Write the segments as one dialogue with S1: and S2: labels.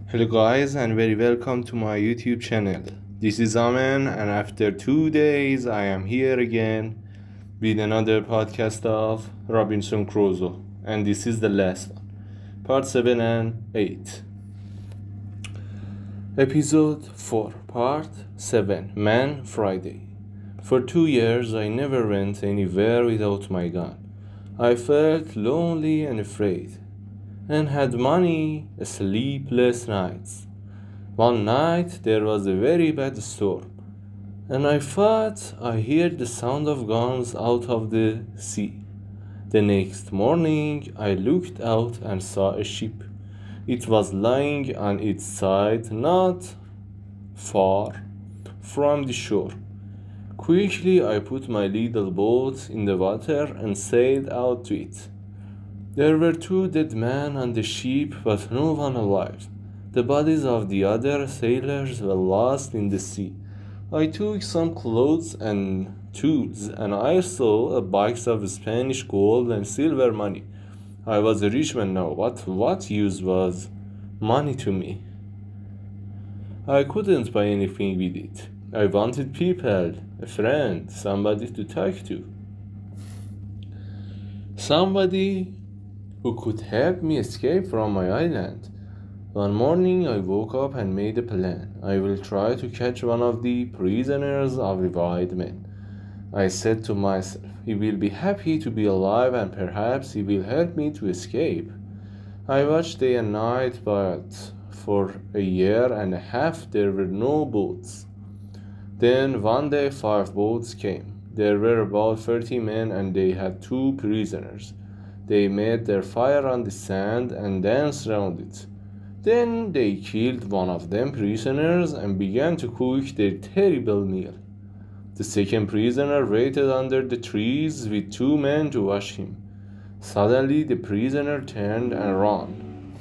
S1: Hello guys and very welcome to my YouTube channel. This is Amen and after 2 days I am here again with another podcast of Robinson Crusoe, and this is the last one, part 7 and 8. Episode 4, part 7, Man Friday. For 2 years I never went anywhere without my gun. I felt lonely and afraid and had many sleepless nights. One night there was a very bad storm, and I thought I heard the sound of guns out of the sea. The next morning I looked out and saw a ship. It was lying on its side not far from the shore. Quickly I put my little boat in the water and sailed out to it. There were 2 dead men on the ship, but no one alive. The bodies of the other sailors were lost in the sea. I took some clothes and tools, and I saw a box of Spanish gold and silver money. I was a rich man now. What use was money to me? I couldn't buy anything with it. I wanted people, a friend, somebody to talk to. Somebody who could help me escape from my island. One morning I woke up and made a plan. I will try to catch one of the prisoners of the white men. I said to myself, he will be happy to be alive and perhaps he will help me to escape. I watched day and night, but for a year and a half there were no boats. Then one day 5 boats came. There were about 30 men and they had 2 prisoners. They made their fire on the sand and danced round it. Then they killed one of them prisoners and began to cook their terrible meal. The second prisoner waited under the trees with 2 men to watch him. Suddenly the prisoner turned and ran.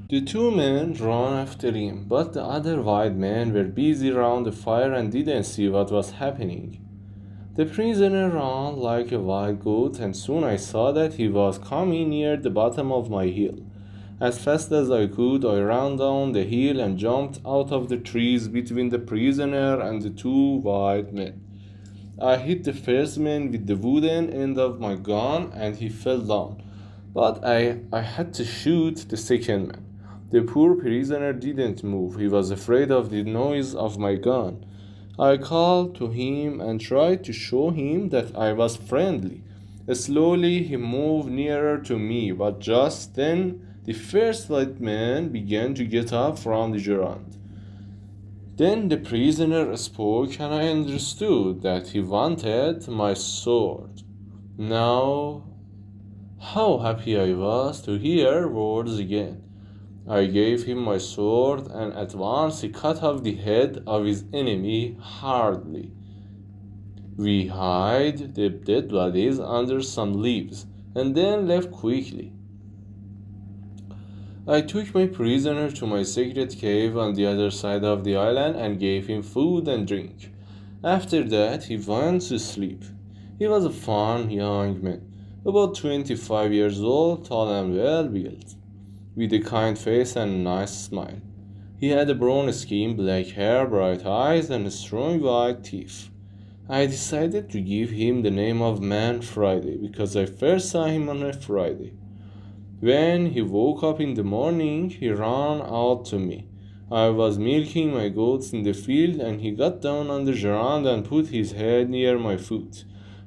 S1: The 2 men ran after him, but the other white men were busy round the fire and didn't see what was happening. The prisoner ran like a wild goat, and soon I saw that he was coming near the bottom of my hill. As fast as I could, I ran down the hill and jumped out of the trees between the prisoner and the 2 white men. I hit the first man with the wooden end of my gun and he fell down, but I had to shoot the second man. The poor prisoner didn't move. He was afraid of the noise of my gun. I called to him and tried to show him that I was friendly. Slowly he moved nearer to me, but just then the first white man began to get up from the ground. Then the prisoner spoke and I understood that he wanted my sword. Now, how happy I was to hear words again. I gave him my sword, and at once he cut off the head of his enemy hardly. We hid the dead bodies under some leaves, and then left quickly. I took my prisoner to my secret cave on the other side of the island and gave him food and drink. After that, he went to sleep. He was a fine young man, about 25 years old, tall and well built, with a kind face and a nice smile. He had a brown skin, black hair, bright eyes, and strong white teeth. I decided to give him the name of Man Friday because I first saw him on a Friday. When he woke up in the morning, he ran out to me. I was milking my goats in the field, and he got down on the ground and put his head near my foot.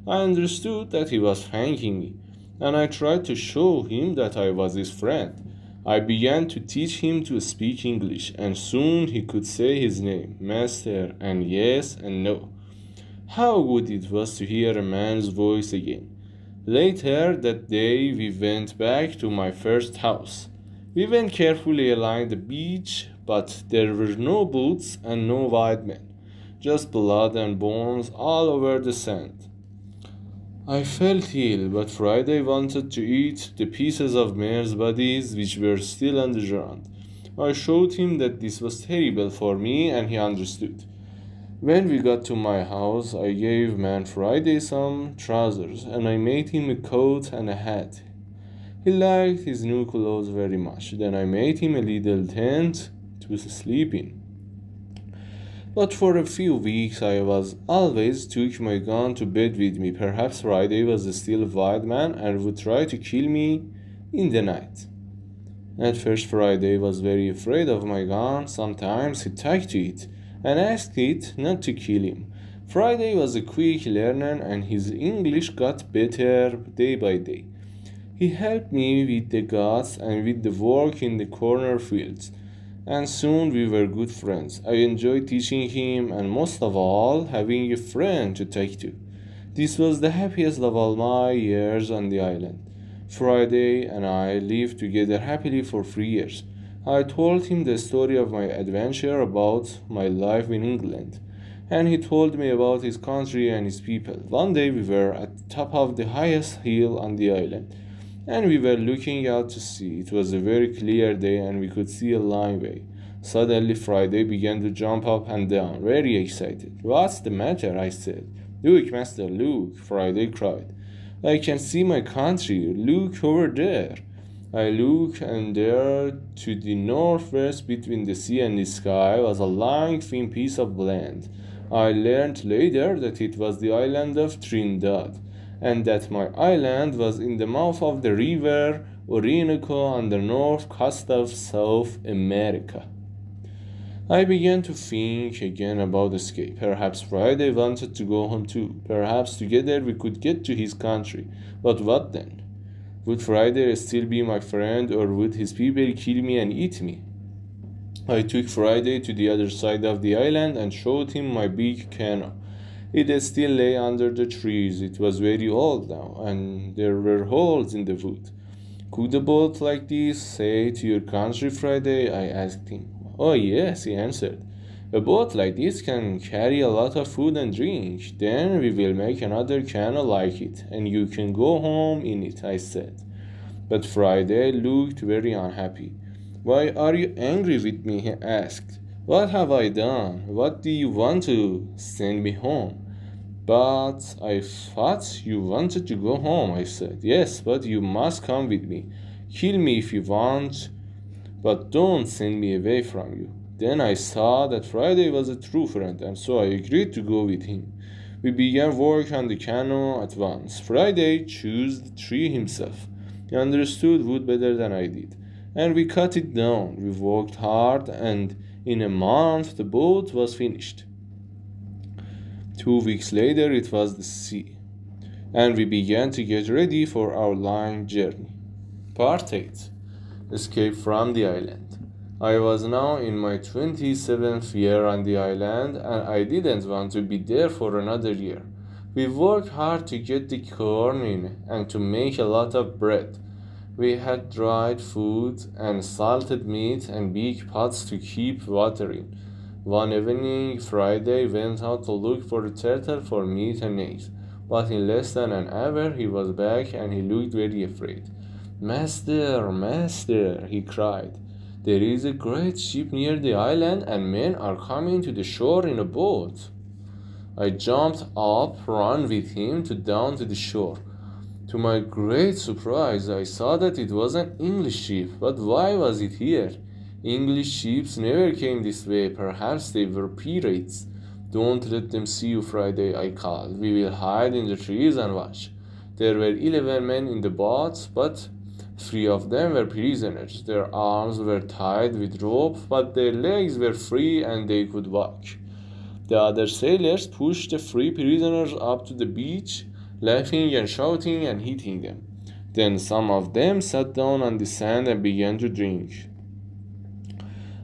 S1: I understood that he was thanking me, and I tried to show him that I was his friend. I began to teach him to speak English, and soon he could say his name, Master, and yes and no. How good it was to hear a man's voice again. Later that day, we went back to my first house. We went carefully along the beach, but there were no boats and no white men, just blood and bones all over the sand. I felt ill, but Friday wanted to eat the pieces of men's bodies which were still on the ground. I showed him that this was terrible for me, and he understood. When we got to my house, I gave Man Friday some trousers, and I made him a coat and a hat. He liked his new clothes very much. Then I made him a little tent to sleep in. But for a few weeks I was always took my gun to bed with me. Perhaps Friday was still a wild man and would try to kill me in the night. At first Friday was very afraid of my gun. Sometimes he talked to it and asked it not to kill him. Friday was a quick learner and his English got better day by day. He helped me with the guts and with the work in the corner fields, and soon we were good friends. I enjoyed teaching him and most of all having a friend to talk to. This was the happiest of all my years on the island. Friday and I lived together happily for 3 years. I told him the story of my adventure about my life in England, and he told me about his country and his people. One day we were at the top of the highest hill on the island, and we were looking out to sea. It was a very clear day and we could see a long way. Suddenly Friday began to jump up and down, very excited. "What's the matter?" I said. "Look, master, look," Friday cried. "I can see my country. Look over there." I looked, and there, to the northwest between the sea and the sky, was a long thin piece of land. I learned later that it was the island of Trinidad, and that my island was in the mouth of the river Orinoco on the north coast of South America. I began to think again about escape. Perhaps Friday wanted to go home too. Perhaps together we could get to his country. But what then? Would Friday still be my friend, or would his people kill me and eat me? I took Friday to the other side of the island and showed him my big canoe. It still lay under the trees. It was very old now, and there were holes in the wood. "Could a boat like this sail to your country, Friday?" I asked him. "Oh, yes," he answered. "A boat like this can carry a lot of food and drink. Then we will make another canoe like it, and you can go home in it," I said. But Friday looked very unhappy. "Why are you angry with me?" he asked. "What have I done? What do you want to send me home?" "But I thought you wanted to go home," I said. "Yes, but you must come with me. Kill me if you want, but don't send me away from you." Then I saw that Friday was a true friend, and so I agreed to go with him. We began work on the canoe at once. Friday chose the tree himself. He understood wood better than I did, and we cut it down. We worked hard, and in a month the boat was finished. 2 weeks later it was the sea, and we began to get ready for our long journey. Part 8. Escape from the island. I was now in my 27th year on the island, and I didn't want to be there for another year. We worked hard to get the corn in and to make a lot of bread. We had dried food and salted meat and big pots to keep water in. One evening, Friday went out to look for a turtle for meat and eggs, but in less than an hour he was back and he looked very afraid. "Master, master," he cried, "there is a great ship near the island and men are coming to the shore in a boat." I jumped up, ran with him down to the shore. To my great surprise, I saw that it was an English ship. But why was it here? English ships never came this way. Perhaps they were pirates. "Don't let them see you, Friday," I called. "We will hide in the trees and watch." There were 11 men in the boat, but 3 of them were prisoners. Their arms were tied with rope, but their legs were free and they could walk. The other sailors pushed the 3 prisoners up to the beach, laughing and shouting and hitting them. Then some of them sat down on the sand and began to drink.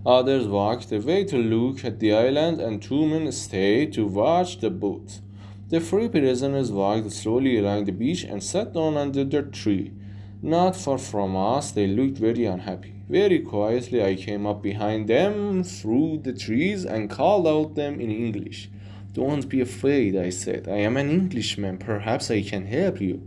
S1: Others walked away to look at the island, and 2 men stayed to watch the boat. The 3 prisoners walked slowly along the beach and sat down under the tree. Not far from us, they looked very unhappy. Very quietly, I came up behind them through the trees and called out them in English. "Don't be afraid," I said. "I am an Englishman. Perhaps I can help you."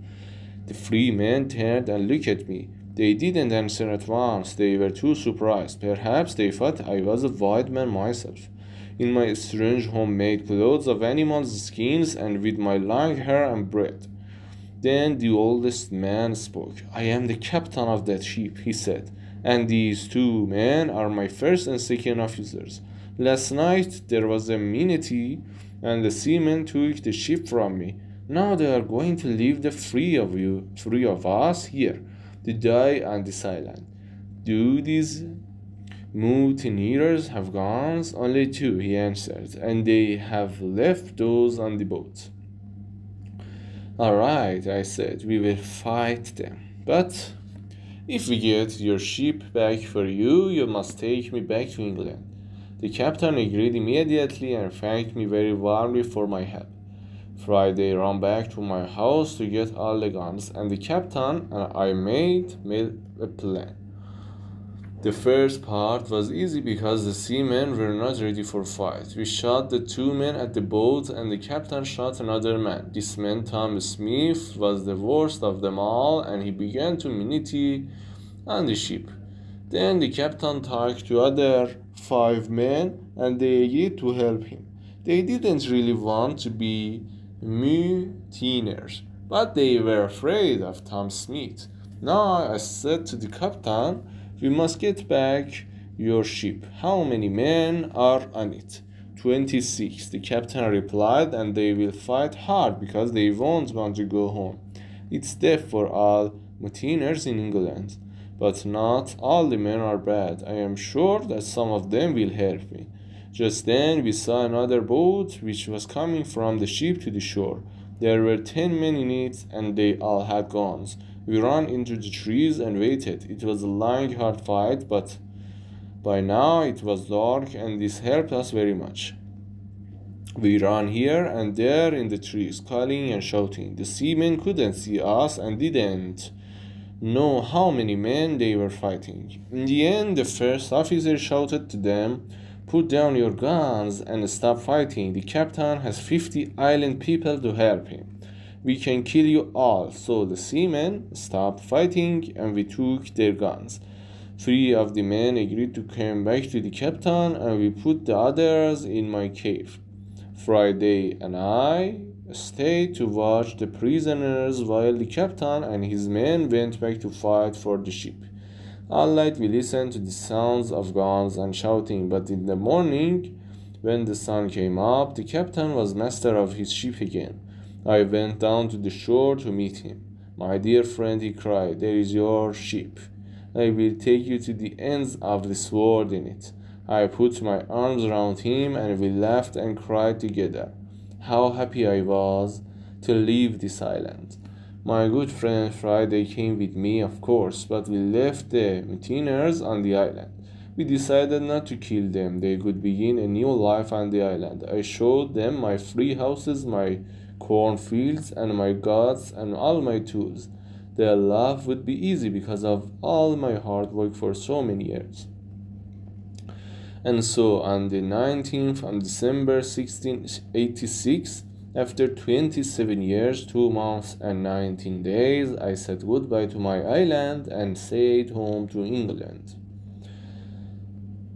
S1: The 3 men turned and looked at me. They didn't answer at once. They were too surprised. Perhaps they thought I was a white man myself, in my strange homemade clothes of animals' skins and with my long hair and beard. Then the oldest man spoke. "I am the captain of that ship," he said, and these two men are my first and second officers. Last night there was a mutiny, and the seamen took the ship from me. Now they are going to leave the three of us here, to die on this island. Do these mutineers have guns? Only two, he answered, and they have left those on the boat. All right, I said, we will fight them. But if we get your ship back for you, you must take me back to England. The captain agreed immediately and thanked me very warmly for my help. Friday ran back to my house to get all the guns, and the captain and I made a plan. The first part was easy because the seamen were not ready for fight. We shot the two men at the boat, and the captain shot another man. This man, Tom Smith, was the worst of them all, and he began to mutiny on the ship. Then the captain talked to other 5 men, and they agreed to help him. They didn't really want to be mutineers, but they were afraid of Tom Smith. Now I said to the captain, we must get back your ship. How many men are on it? 26, the captain replied, and they will fight hard because they won't want to go home. It's death for all mutineers in England. But not all the men are bad. I am sure that some of them will help me. Just then we saw another boat which was coming from the ship to the shore. There were 10 men in it, and they all had guns. We ran into the trees and waited. It was a long, hard fight, but by now it was dark, and this helped us very much. We ran here and there in the trees, calling and shouting. The seamen couldn't see us and didn't know how many men they were fighting. In the end, the first officer shouted to them, put down your guns and stop fighting. The captain has 50 island people to help him. We can kill you all. So the seamen stopped fighting, and we took their guns. 3 of the men agreed to come back to the captain, and we put the others in my cave. Friday and I stayed to watch the prisoners while the captain and his men went back to fight for the ship. All night we listened to the sounds of guns and shouting, but in the morning, when the sun came up, the captain was master of his ship again. I went down to the shore to meet him. My dear friend, he cried, there is your ship. I will take you to the ends of the world in it. I put my arms around him, and we laughed and cried together. How happy I was to leave this island. My good friend Friday came with me, of course, but we left the mutineers on the island. We decided not to kill them. They could begin a new life on the island. I showed them my free houses, my cornfields, and my gods, and all my tools. Their love would be easy because of all my hard work for so many years. And so on the 19th of December 1686, after 27 years, 2 months and 19 days, I said goodbye to my island and sailed home to England.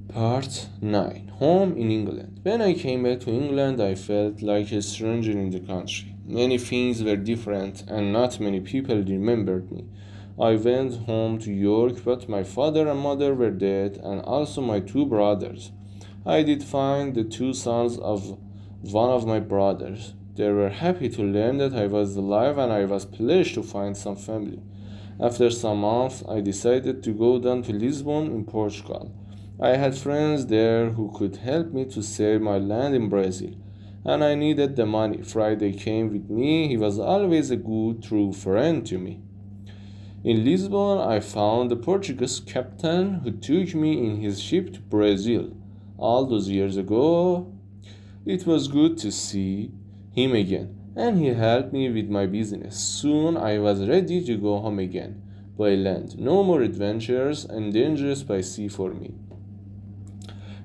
S1: Part 9. Home in England. When I came back to England, I felt like a stranger in the country. Many things were different, and not many people remembered me. I went home to York, but my father and mother were dead, and also my 2 brothers. I did find the 2 sons of one of my brothers. They were happy to learn that I was alive, and I was pleased to find some family. After some months, I decided to go down to Lisbon in Portugal. I had friends there who could help me to sell my land in Brazil, and I needed the money. Friday came with me. He was always a good, true friend to me. In Lisbon, I found the Portuguese captain who took me in his ship to Brazil. All those years ago, it was good to see him again, and he helped me with my business. Soon I was ready to go home again by land. No more adventures and dangers by sea for me.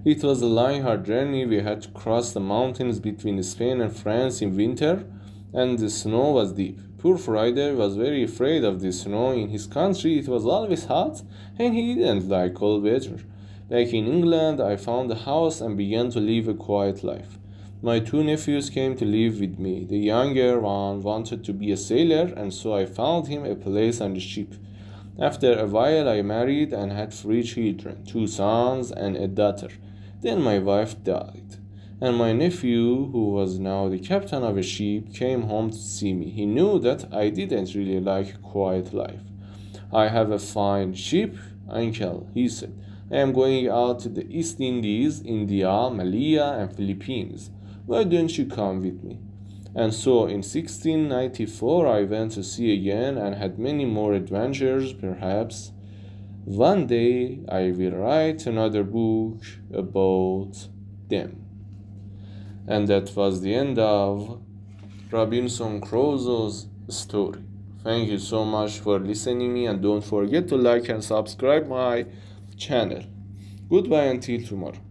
S1: It was a long, hard journey. We had to cross the mountains between Spain and France in winter, and the snow was deep. Poor Friday was very afraid of the snow. In his country, it was always hot, and he didn't like cold weather. Back in England, I found a house and began to live a quiet life. My 2 nephews came to live with me. The younger one wanted to be a sailor, and so I found him a place on the ship. After a while, I married and had 3 children, 2 sons and a daughter. Then my wife died, and my nephew, who was now the captain of a ship, came home to see me. He knew that I didn't really like a quiet life. I have a fine ship, uncle, he said. I am going out to the East Indies, India, Malaya, and Philippines. Why don't you come with me? And so in 1694 I went to sea again and had many more adventures. Perhaps one day I will write another book about them. And that was the end of Robinson Crusoe's story. Thank you so much for listening me, and don't forget to like and subscribe my channel. Goodbye until tomorrow.